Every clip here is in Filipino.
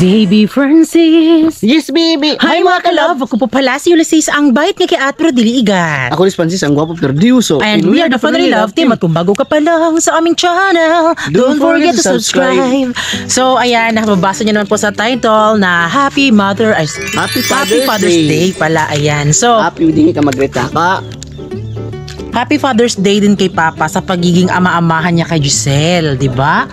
Baby Francis! Yes, baby! Hi mga ka-love! Ako po pala si Ulysses, ang bait nga kay at pero dili igat. Ako ni Francis, ang gwapo pero diuso. And we are the Fatherly Love Team. At kung bago ka pa lang sa aming channel, don't forget to subscribe. So, ayan, nakababasa niyo naman po sa title na Happy Father's Day pala. Ayan. So, happy hindi ka magreta ka. Happy Father's Day din kay Papa sa pagiging ama-amahan niya kay Giselle, di ba?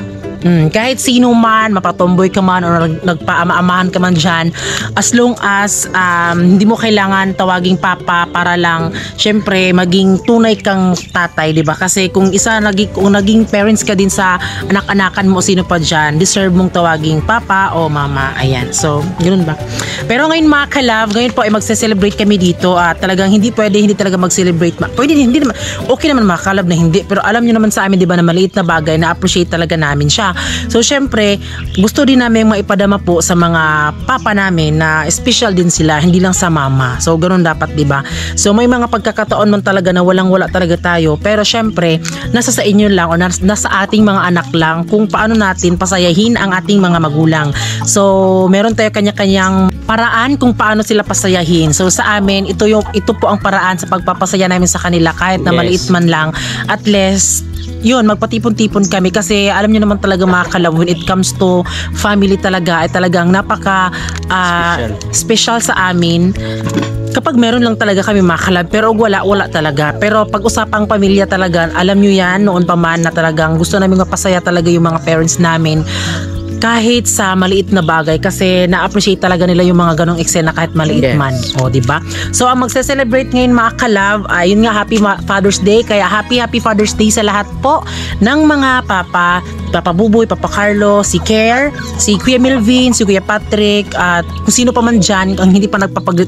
Kahit sino man, mapatomboy ka man o nagpaama-amahan ka man dyan, as long as hindi mo kailangan tawaging papa para lang syempre maging tunay kang tatay, di ba? Kasi kung naging parents ka din sa anak-anakan mo, sino pa dyan, deserve mong tawaging papa o mama. Ayan, so ganoon ba? Pero ngayon mga ka-love, ngayon po ay magse-celebrate kami dito at talagang hindi talaga mag-celebrate. Pwede hindi naman, okay naman mga ka-love na hindi, pero alam nyo naman sa amin, di ba, na maliit na bagay na appreciate talaga namin siya. So syempre, gusto din namin maipadama po sa mga papa namin na special din sila, hindi lang sa mama. So ganoon dapat, 'di ba? So may mga pagkakataon man talaga na walang-wala talaga tayo, pero syempre, nasa sa inyo lang o nasa ating mga anak lang kung paano natin pasayahin ang ating mga magulang. So meron tayo kanya-kanyang paraan kung paano sila pasayahin. So sa amin, ito po ang paraan sa pagpapasaya namin sa kanila kahit na maliit man lang. At least yun, magpatipon-tipon kami kasi alam niyo naman talaga mga ka-love, when it comes to family talaga ay talagang napaka special sa amin kapag meron lang talaga kami mga ka-love, pero wala talaga. Pero pag usapang pamilya talaga, alam niyo yan noon pa man na talagang gusto namin mapasaya talaga yung mga parents namin kahit sa maliit na bagay kasi na-appreciate talaga nila yung mga ganong eksena kahit maliit man. O, diba? So, ang magse-celebrate ngayon mga ka-love, yun nga, Happy Father's Day. Kaya Happy Father's Day sa lahat po ng mga Papa Buboy, Papa Carlo, si Care, si Kuya Melvin, si Kuya Patrick, at kung sino pa man dyan, ang hindi pa nagpapaglit.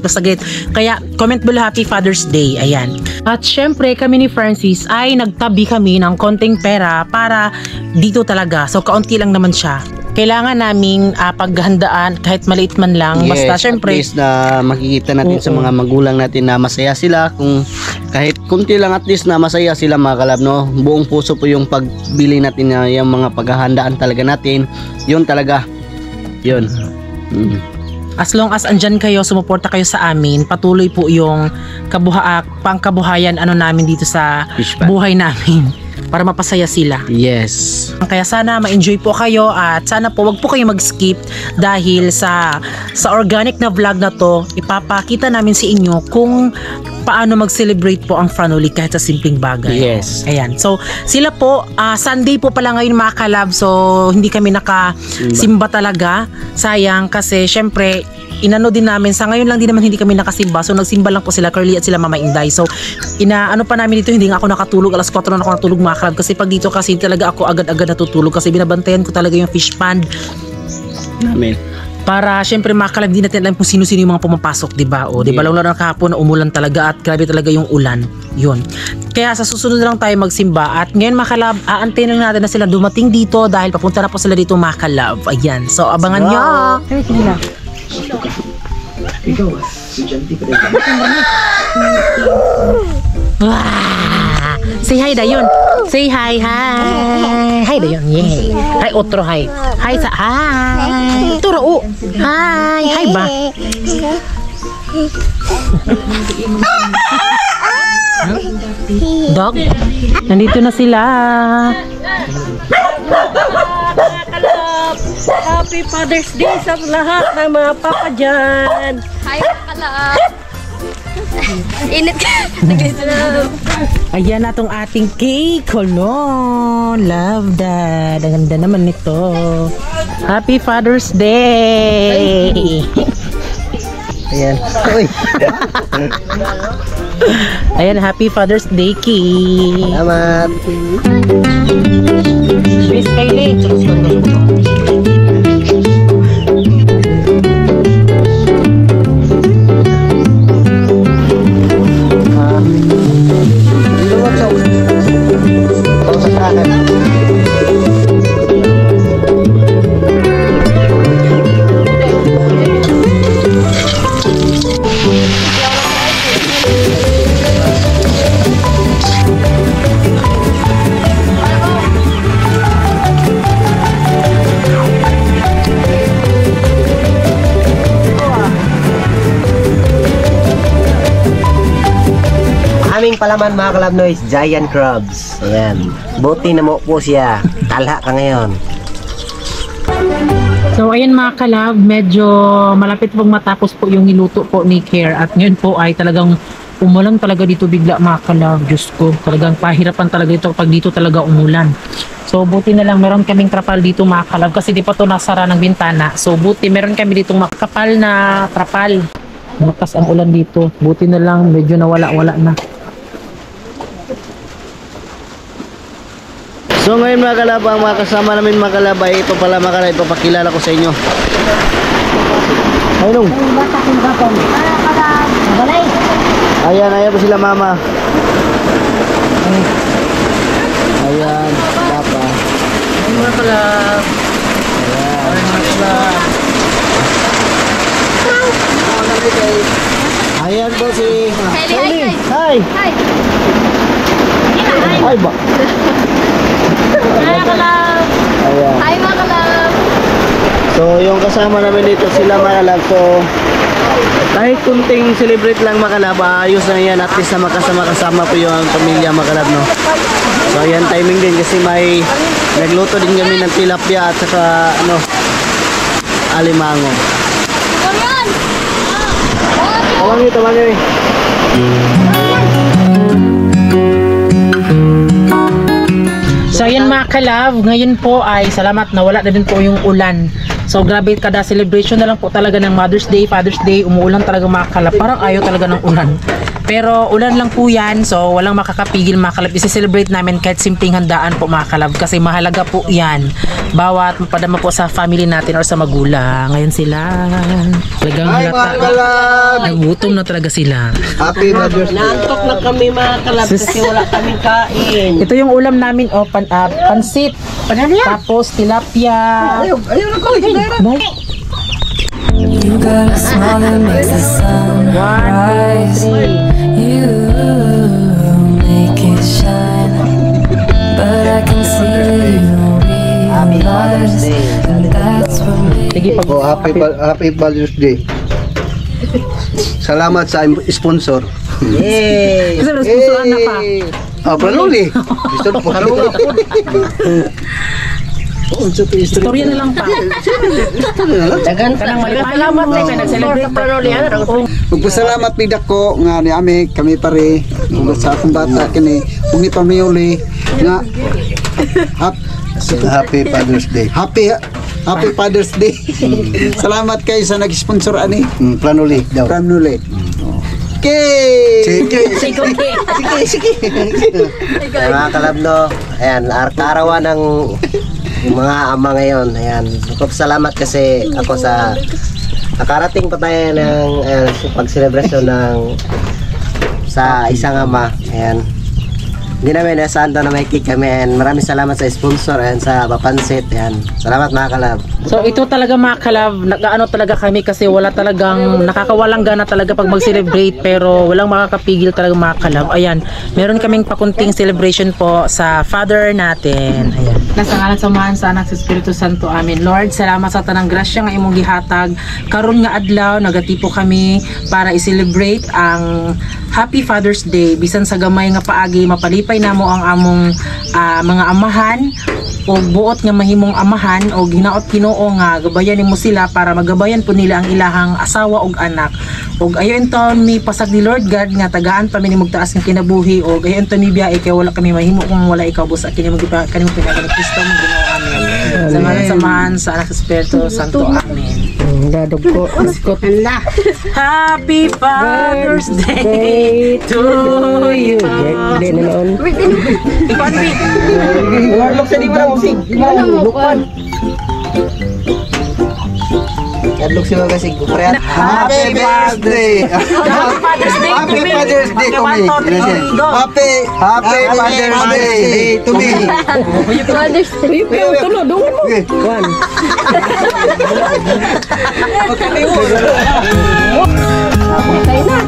Kaya, comment below Happy Father's Day. Ayan. At syempre, kami ni Francis ay nagtabi kami ng konting pera para dito talaga. So, kaunti lang naman siya. Kailangan naming paghandaan kahit maliit man lang. Yes, basta syempre at least na makikita natin sa mga magulang natin na masaya sila. Kung kahit kunti lang, at least na masaya sila mga ka-love, no? Buong puso po yung pagbili natin na yung mga paghahandaan talaga natin. Yun talaga. Yun. As long as andyan kayo, sumuporta kayo sa amin, patuloy po yung pangkabuhayan namin dito sa buhay namin. Para mapasaya sila. Yes. Kaya sana ma-enjoy po kayo at sana po wag po kayo mag-skip dahil sa organic na vlog na to, ipapakita namin sa inyo kung paano mag-celebrate po ang family kahit sa simpleng bagay. Yes. Ayan. So, sila po, Sunday po pala ngayon mga ka-love, so hindi kami nakasimba talaga. Sayang kasi syempre, inano din namin, sa ngayon lang din naman hindi kami nakasimba, so nagsimba lang po sila Curly at sila Mama Inday. So ano pa namin dito, hindi nga ako nakatulog, alas 4 na ako natulog mga ka-love kasi pag dito kasi talaga ako agad-agad natutulog kasi binabantayan ko talaga yung fish pond namin. Para syempre mga ka-love, di natin alam kung sino-sino yung mga pumapasok, diba? O diba, lalo na kahapon na umulan talaga at grabe talaga yung ulan. Yun. Kaya sa susunod na lang tayo magsimba at ngayon mga ka-love, aantayin lang natin na sila dumating dito dahil papunta na po sila dito mga ka-love. Ayan. So abangan nyo. Sige lang. Ikaw, estudyante pa rin. Say hi Dayon. Say hi. Hi Dayon. Yay. Hi otro hi. Hi sa hi. Turo. Hi. Hi ba? Dog. Nandito na sila. Kalab! Happy Father's Day sa lahat ng mga papa dyan! Hi, Kalab! Init ka! Ayan na tong ating cake. Hello. Love that. Ang ganda naman nito. Happy Father's Day. Ayan. Uy. Ayan, Happy Father's Day, cake. Salamat. Miss Kylie. Aming palaman mga Kalab Noise, giant crabs. Ayan. Buti na mo po siya. Talha ka ngayon. So ayan mga kalab, medyo malapit pong matapos po yung niluto po ni Care. At ngayon po ay talagang umulan talaga dito bigla mga kalab. Diyos ko, talagang pahirapan talaga ito pag dito talaga umulan. So buti na lang meron kaming trapal dito mga kalab kasi di pa to nasara ng bintana. So buti meron kami dito makapal na trapal. Malakas ang ulan dito. Buti na lang medyo nawala-wala na. So ngayon mga kalab, ang mga kasama namin mga kalab ay ito pala mga kalab, ipapakilala ko sa inyo. Ayun. Ayan, ayan po sila mama. Ayan, papa. Ayan mga kalab. Ayan. Ayan po si Kylie, Hi! Hi! Ay ba? Hi, Kalab! Ayan. Hi, mga Kalab! So yung kasama namin dito sila mga kalab. So kahit kunting celebrate lang mga kalab, ayos na yan. At least na makasama po yung pamilya mga kalab, no? So ayan, timing din kasi may nagluto din kami ng tilapia at saka ano, alimango. Korean! Tawang ito, tawang ito. So ayan mga kalab, ngayon po ay salamat na wala na din po yung ulan. So grabe, kada celebration na lang po talaga ng Mother's Day, Father's Day, umuulan talaga mga kalab. Parang ayaw talaga ng ulan. Pero ulan lang po yan, so walang makakapigil mga kalab. Isi-celebrate namin kahit simpleng handaan po mga kalab kasi mahalaga po yan. Bawat mapadama po sa family natin or sa magulang. Ngayon sila talagang halata. Nagutom na talaga sila. Happy Mother's Day. Naantok na kami mga kalab kasi wala kaming kain. Ito yung ulam namin, pansit. Tapos tilapia. You got a smile that makes the sun rise. You make it shine, but I can see that you don't realize, and that's what makes Sige, pag Happy Father's Day. Salamat sa sponsor. Yay! kasi responsuan na pa. Panuli. Gusto po. Istorya na lang pa. Dagan Kanang salamat na kayo nag-celebrate pa. Magpasalamat ni Dako nga ni Ame kami pare sa akong bata kini ug ni pamiuli nga Happy Father's Day. Happy Father's Day. Salamat kayo sa nag-sponsor ani. Planuli daw. Planuli. Okay. Sige. Mga Kalab no, ayan, kaarawan ng mga ama ngayon. Ayan, salamat kasi ako sa nakarating pa tayo ng pag-celebration ng sa isang ama. Ayan. Hindi namin nasaan na may cake kami. And maraming salamat sa sponsor and sa papansit. Ayan. Salamat mga Kalab. So ito talaga mga kalab, nag-ano talaga kami kasi wala talagang nakakawalang gana talaga pag mag-celebrate pero walang makakapigil talaga mga kalab. Ayan, meron kaming pakunting celebration po sa Father natin. Ayan. Nasa ngalan samahan sa Anak sa Espiritu Santo. Amen. Lord, salamat sa tanang grasya nga imong gihatag. Karon nga adlaw nagatipo kami para i-celebrate ang Happy Father's Day. Bisan sa gamay nga paagi mapalipay namo ang among mga amahan o buot nga mahimong amahan o ginaot Ginoo nga gabayan nimo sila para magabayan po nila ang ilahang asawa ug anak. Og ayon taon mi pasag ni Lord God nga tagaan pa mi ni mugtaas nga kinabuhi og ayon taon mi biya kay wala kami mahimo kung wala ikaw busa kini mo kanimo pinagalan ni Kristo mo Ginoo amen. Sa ngalan samahan sa anak Espiritu Santo amen. Dadog ko. Iskot. Happy Father's Day to you. Birthday na noon. Warlock sa di mo na musig. Lukon. Adlok si mga sig kuprean. Happy birthday! Father's Day to me. Father's Day to me. Happy Father's Day to me. Father's Day. Tulo, dungan mo. Okay. One. Tayo na.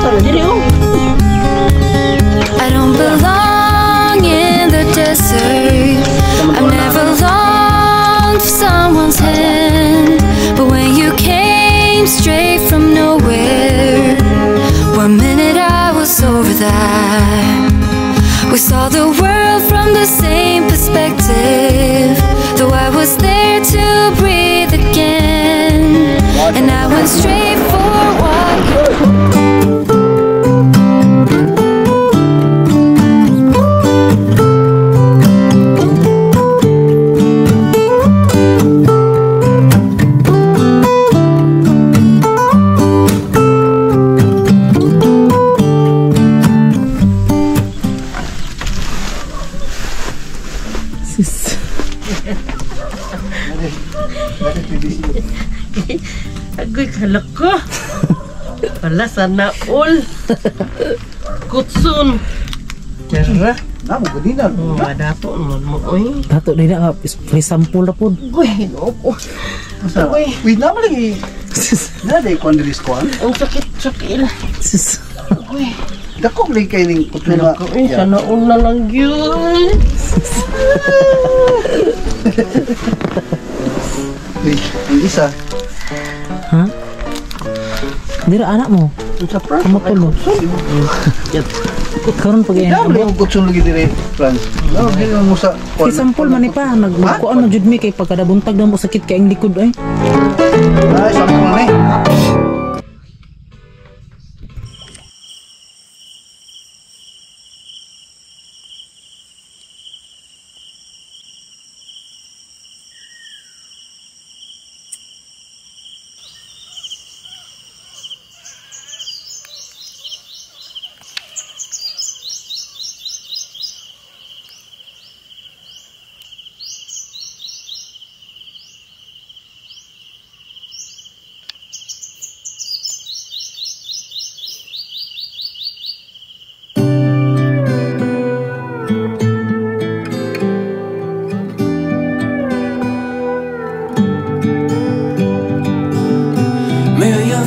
Sana diri oh. I don't belong in the desert. I've never longed for someone's hand. But when you came straight from nowhere, 1 minute I was over that. We saw the world from the same perspective. Though I was there to breathe again, and I went straight for what Agoy kalak ko. Wala sana all. Kutsun. Tara. Namo ko din na. Madapo mo oy. Dato din na free sample na po. Uy, noko. Asa? Wait na lagi. Na day kondris ko. Ang sakit-sakit. Uy, Dako lagi kay ning kutuna. uy, sana all na lang yun. Uy, ang isa. Ha? Dira anak mo. Sa prank. Kamutulo. Karon pag Damo iyan. yung kutsun lagi dire, Franz. No, di mo sa Si sampol man ni pa nagkuan man jud mi kay pagkadabuntag na mo sakit kay ang likod ay. Ay, sampol na eh.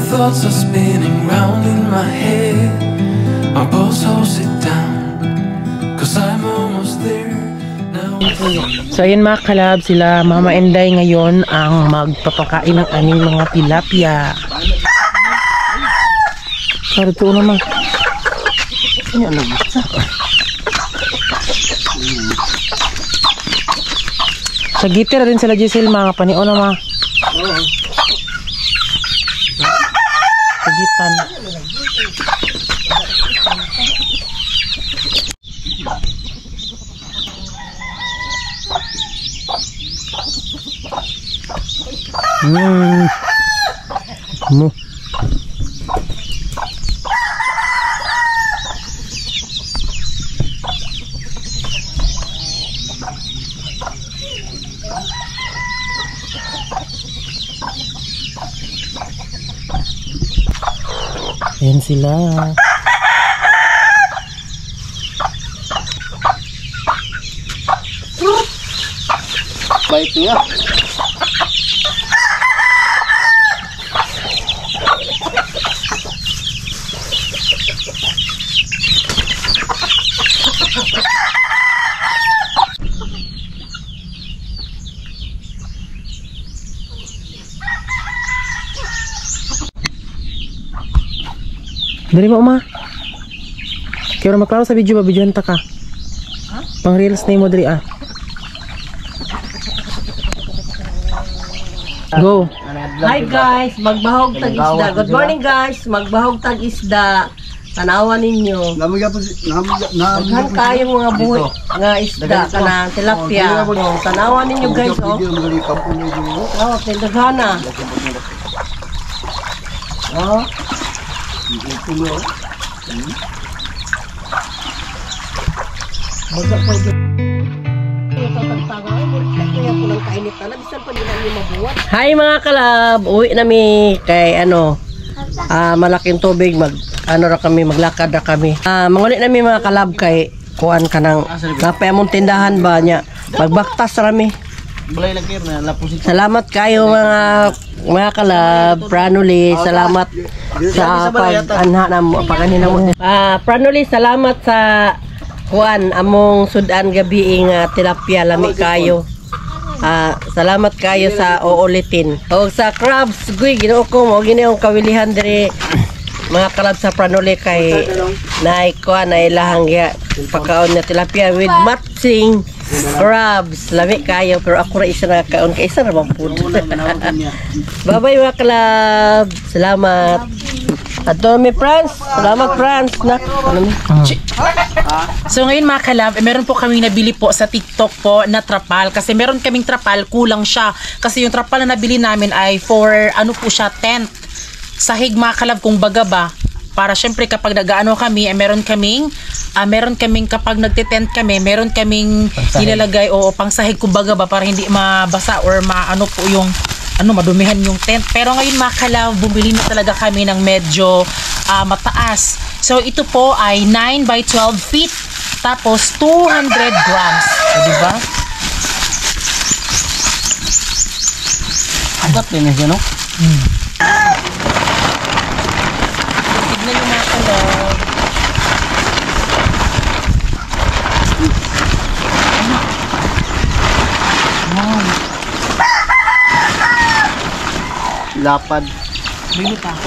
Thoughts are spinning round in my head. My pulse holds it down, 'cause I'm almost there now. So ayun mga kalab, sila Mama Enday ngayon ang magpapakain ng aming mga tilapia. Sorry to naman. Yan lang. Sa gitar rin sila Giselle mga panion na mga. Kagitan. Mo. Ayan sila. Bait niya. Dari mo ma. Kaya maklaro sa video ba? Videoan ta ka. Pang reels na mo diri ah. Go. Hi guys, magbahog tag isda. Good morning guys, magbahog tag isda. Tanawan ninyo. Daghan kayong mga buhay nga isda kanang tilapia. Tanawan ninyo guys oh. Oh, tindaghana. Oh. Baga po Hi mga kalab, uwi nami kay malaking tubig ra kami maglakad ra kami. Manguli nami mga kalab kay kuan kanang napayamong tindahan ba nya magbaktas rami. Salamat kayo mga kalab, Pranuli, salamat sa pag-anha na mo paganina mo. Pranuli, salamat sa kuan among sudan gabi tilapia lami kayo. Salamat kayo sa uulitin. O sa crabs, ginoo ko mo giniong kawilihan diri mga kalab sa Pranuli kay naikuan na ilahang pagkaon na tilapia with matching crabs. Lami kayo pero ako ra isa na kaon kay isa ra bang food. Bye bye mga kalab. Salamat. Ato mi Franz. Salamat Franz na. So ngayon mga kalab, meron po kami nabili po sa TikTok po na trapal. Kasi meron kaming trapal, kulang siya. Kasi yung trapal na nabili namin ay for po siya, tent. Sahig mga kalab kung baga ba. Para syempre kapag nag-ano kami, meron kaming kapag nagte-tent kami, meron kaming nilalagay o pangsahig kung baga ba para hindi mabasa or maano po yung madumihan yung tent. Pero ngayon mga kalab, bumili na talaga kami ng medyo mataas. So ito po ay 9 by 12 feet. Tapos 200 grams. So, diba? Agat din siya, no? Tignan yung mga kalab. Lapad. Bilit ah.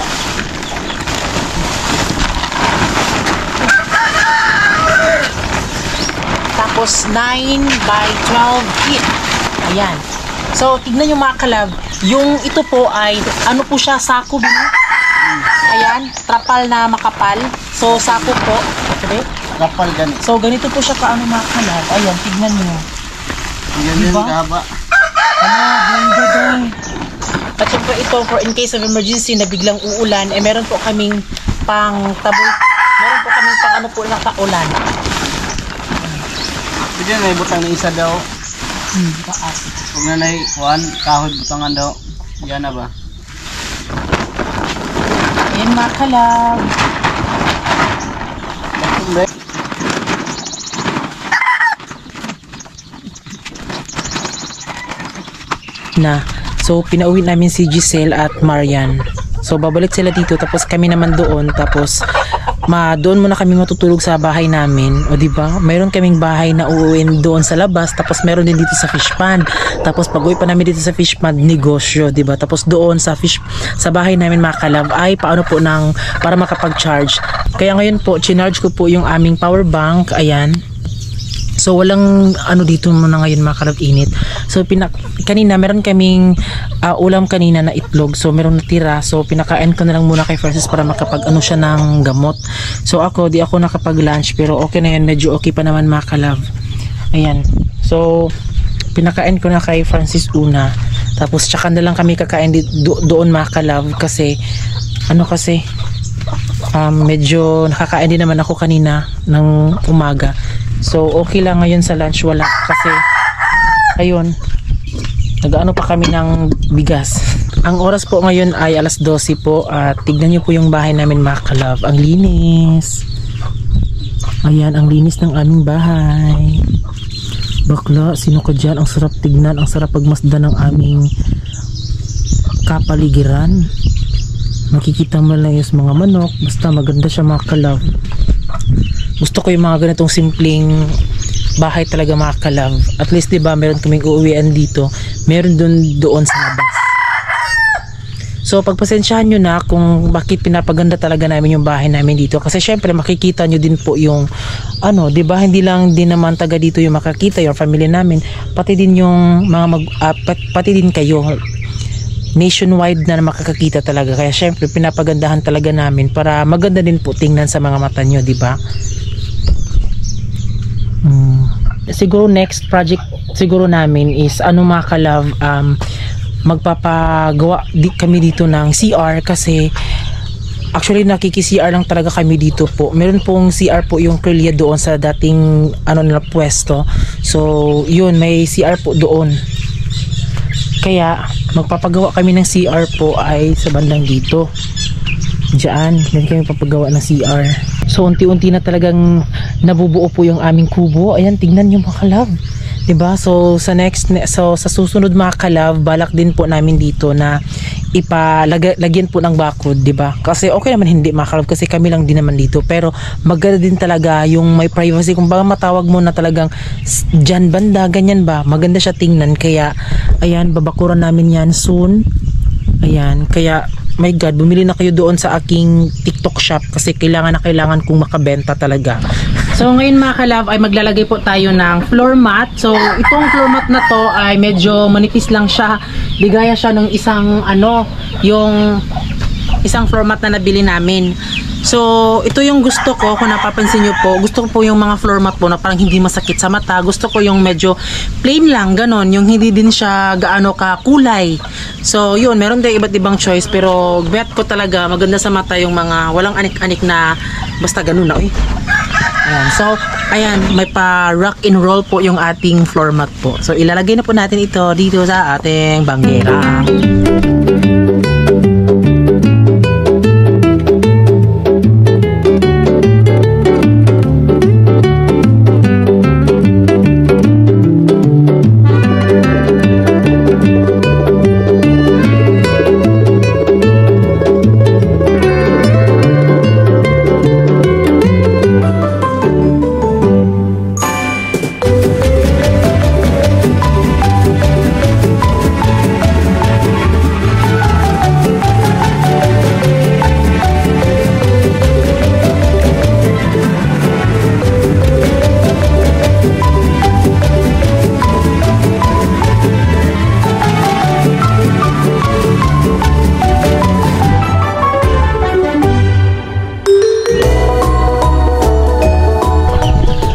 Tapos 9 by 12 feet. Ayan. So, tignan yung mga kalab. Yung ito po ay, po siya, sako din. Ayan, trapal na makapal. So, sako po. Okay? Trapal ganito. So, ganito po siya mga kalab. Ayan, tignan nyo. Diba? Kahaba. At syempre ito, for in case of emergency na biglang uulan, meron po kaming pang taboy. Meron po kaming pang nakaulan. Bigyan na ibutang na isa daw. Taas. Kung nanay, kahoy butangan daw. Yan na ba? Ayan mga kalab. So pinauwi namin si Giselle at Marian. So babalik sila dito tapos kami naman doon, tapos doon muna kami matutulog sa bahay namin. O di ba? Mayroon kaming bahay na uuwiin doon sa labas, tapos meron din dito sa fish pond. Tapos pag-uwi pa namin dito sa fish pond, negosyo, di ba? Tapos doon sa bahay namin mga kalab ay paano po para makapag-charge. Kaya ngayon po chinarge ko po yung aming power bank. Ayan. So walang dito muna ngayon mga kalab, init. So kanina meron kaming ulam kanina na itlog. So meron natira. So pinakain ko na lang muna kay Francis para makapag siya ng gamot. So di ako nakapag-lunch pero okay na yan. Medyo okay pa naman mga kalab. Ayan. So pinakain ko na kay Francis una. Tapos tsaka na lang kami kakain doon mga kalab kasi medyo nakakain din naman ako kanina ng umaga. So okay lang ngayon sa lunch, wala kasi ayun, nag-ano pa kami ng bigas. Ang oras po ngayon ay 12:00 po at tignan niyo po yung bahay namin mga kalab. Ang linis. Ayan, ang linis ng aming bahay. Bakla, sino ka dyan? Ang sarap tignan, ang sarap pagmasdan ng aming kapaligiran. Makikita mo lang yung mga manok. Basta maganda siya mga kalab. Gusto ko yung mga ganitong simpleng bahay talaga mga kalab. At least diba meron kaming uuwian dito, meron doon sa labas. So pagpasensyahan nyo na kung bakit pinapaganda talaga namin yung bahay namin dito. Kasi syempre makikita nyo din po yung ano, 'di ba? Hindi lang din naman taga dito yung makakita, yung family namin, pati din yung mga pati din kayo. Nationwide na makakakita talaga. Kaya syempre pinapagandahan talaga namin para maganda din po tingnan sa mga mata nyo, 'di ba? Siguro next project siguro namin is ano mga ka-love, magpapagawa kami dito ng CR kasi actually nakiki-CR lang talaga kami dito po. Meron pong CR po yung Crillia doon sa dating ano nila pwesto. So yun, may CR po doon. Kaya magpapagawa kami ng CR po ay sa bandang dito. Diyan, hindi kami papagawa ng CR. So unti-unti na talagang nabubuo po yung aming kubo. Ayan, tingnan nyo mga ka-love. 'Di ba? So sa sa susunod mga ka-love, balak din po namin dito na lagyan po ng bakod, 'di ba? Kasi okay naman hindi mga ka-love kasi kami lang din naman dito, pero maganda din talaga yung may privacy, kung baga matawag mo na talagang diyan banda, ganyan ba? Maganda siya tingnan, kaya ayan, babakuran namin 'yan soon. Ayan, kaya my God, bumili na kayo doon sa aking TikTok shop kasi kailangan kong makabenta talaga. So ngayon mga ka-love ay maglalagay po tayo ng floor mat. So itong floor mat na to ay medyo manipis lang siya. Bigaya siya ng yung isang floor mat na nabili namin. So ito yung gusto ko, kung napapansin nyo po, gusto ko po yung mga floor mat po na parang hindi masakit sa mata. Gusto ko yung medyo plain lang, ganon, yung hindi din siya gaano ka kulay. So yun, meron din iba't ibang choice, pero bet ko talaga maganda sa mata yung mga walang anik-anik na basta ganun na. Ayan. So ayan, may pa rock and roll po yung ating floor mat po. So ilalagay na po natin ito dito sa ating banggera.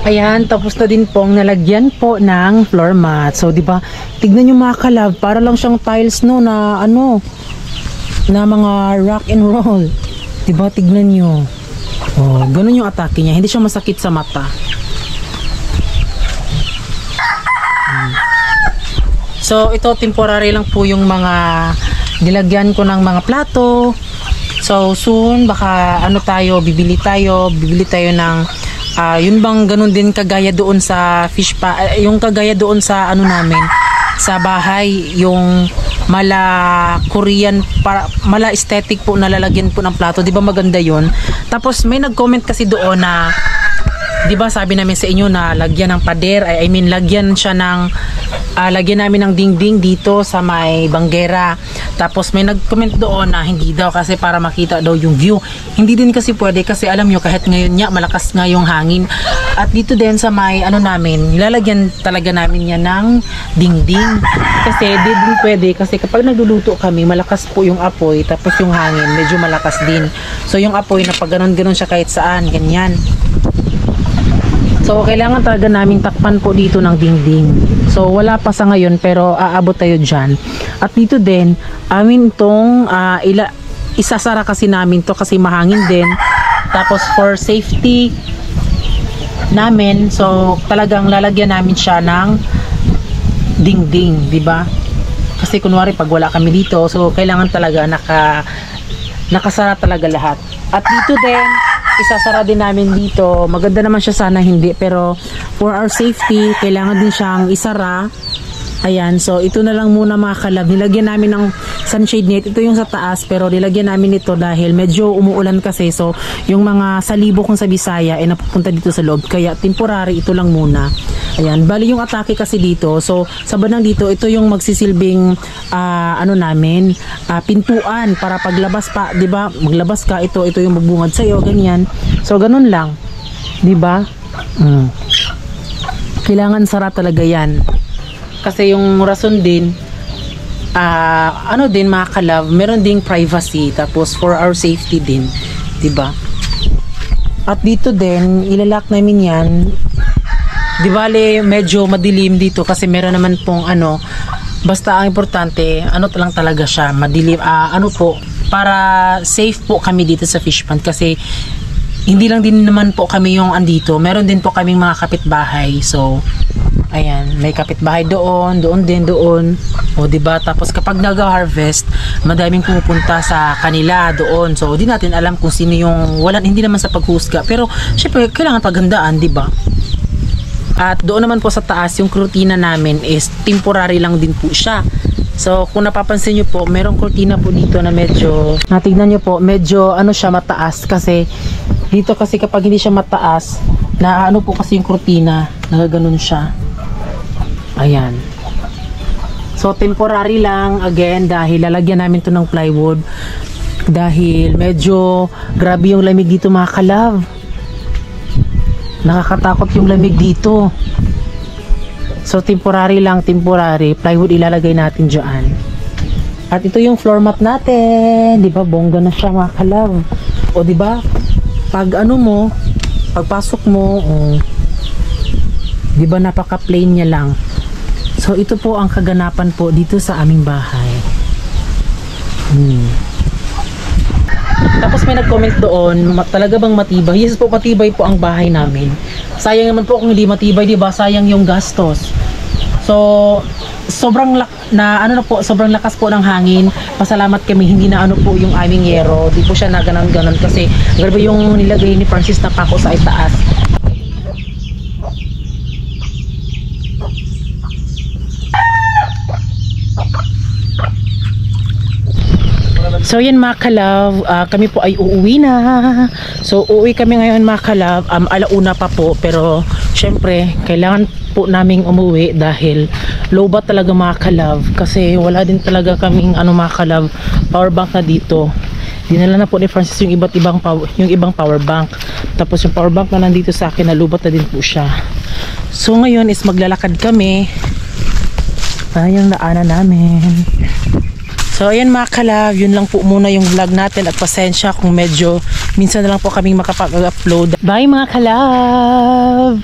Ayan, tapos na din pong nalagyan po ng floor mat. So, di ba, tignan nyo mga ka-love, para lang siyang tiles no na na mga rock and roll. Di ba, tignan nyo. Oh, ganun yung atake niya. Hindi siya masakit sa mata. So, ito temporary lang po yung mga nilagyan ko ng mga plato. So, soon baka bibili tayo ng yun bang ganun din kagaya doon sa fish pa, yung kagaya doon sa namin sa bahay, yung mala Korean, mala aesthetic po na lalagyan po ng plato, di ba maganda yun? Tapos may nag-comment kasi doon na, di ba sabi namin sa inyo na lagyan ng pader, lagyan siya ng lagyan namin ng dingding dito sa may banggera. Tapos may nag-comment doon na hindi daw kasi para makita daw yung view. Hindi din kasi pwede kasi alam nyo kahit ngayon malakas nga yung hangin. At dito din sa may namin, nilalagyan talaga namin yan ng dingding. Kasi di din pwede kasi kapag nagluluto kami, malakas po yung apoy, tapos yung hangin medyo malakas din. So yung apoy na pag ganon siya kahit saan, ganyan. So kailangan talaga naming takpan po dito ng dingding. So wala pa sa ngayon pero aabot tayo dyan. At dito din, amin itong isasara kasi namin to kasi mahangin din. Tapos for safety namin, so talagang lalagyan namin siya ng dingding, di ba? Kasi kunwari pag wala kami dito, so kailangan talaga nakasara talaga lahat. At dito din, isasara din namin dito. Maganda naman siya sana hindi, pero for our safety, kailangan din siyang isara Ayan, so ito na lang muna mga kalab. Nilagyan namin ng sunshade net. Ito yung sa taas, pero nilagyan namin ito dahil medyo umuulan kasi. So, yung mga salibo kong sa Bisaya ay napupunta dito sa loob. Kaya temporary, ito lang muna. Ayan, bali yung atake kasi dito. So, sa bandang dito, ito yung magsisilbing pintuan para paglabas pa, 'di ba? Maglabas ka, ito yung magbungad sa iyo, ganyan. So, ganun lang. 'Di ba? Kailangan sara talaga 'yan. Kasi yung rason din, mga kalab, meron ding privacy, tapos for our safety din, 'di ba? At dito din, ilalak namin 'yan. Di bale, medyo madilim dito kasi meron naman pong basta ang importante, lang talaga siya, madilim, para safe po kami dito sa fish pond kasi hindi lang din naman po kami yung andito, meron din po kaming mga kapitbahay. So, ayan, may kapitbahay doon din. O, diba? Tapos kapag nag-harvest, madaming pumupunta sa kanila doon. So, di natin alam kung sino yung, hindi naman sa paghusga. Pero, syempre, kailangan paghandaan, diba? At doon naman po sa taas, yung kurtina namin is temporary lang din po siya. So, kung napapansin nyo po, merong kurtina po dito na medyo, natignan nyo po, medyo siya mataas kasi dito kasi kapag hindi siya mataas, po kasi yung kurtina, nagaganon siya. Ayan. So, temporary lang, again, dahil lalagyan namin to ng plywood. Dahil medyo grabe yung lamig dito mga kalab. Nakakatakot yung lamig dito. So, temporary lang, plywood ilalagay natin dyan. At ito yung floor mat natin. Di ba? Bongga na siya mga kalab. O di ba? Pag pagpasok mo, di ba napaka-plain niya lang. So, ito po ang kaganapan po dito sa aming bahay. Tapos may nag-comment doon, talaga bang matibay? Yes po, matibay po ang bahay namin. Sayang naman po kung hindi matibay, di ba? Sayang yung gastos. So, sobrang lakas po ng hangin. Pasalamat kami, hindi na po yung aming yero. Di po siya na ganon-ganon kasi grabe yung nilagay ni Francis na pako sa itaas. So yan mga kalab, kami po ay uuwi na. So uuwi kami ngayon mga kalab, alauna pa po, pero syempre kailangan po naming umuwi dahil low-bat talaga mga kalab kasi wala din talaga kaming mga kalab, power bank na dito. Dinala na po ni Francis yung ibang power bank. Tapos yung power bank na nandito sa akin, nalubat na din po siya. So ngayon is maglalakad kami. Ayun daanan namin. So ayan mga kalab, yun lang po muna yung vlog natin at pasensya kung medyo minsan na lang po kaming makapag-upload. Bye mga kalab!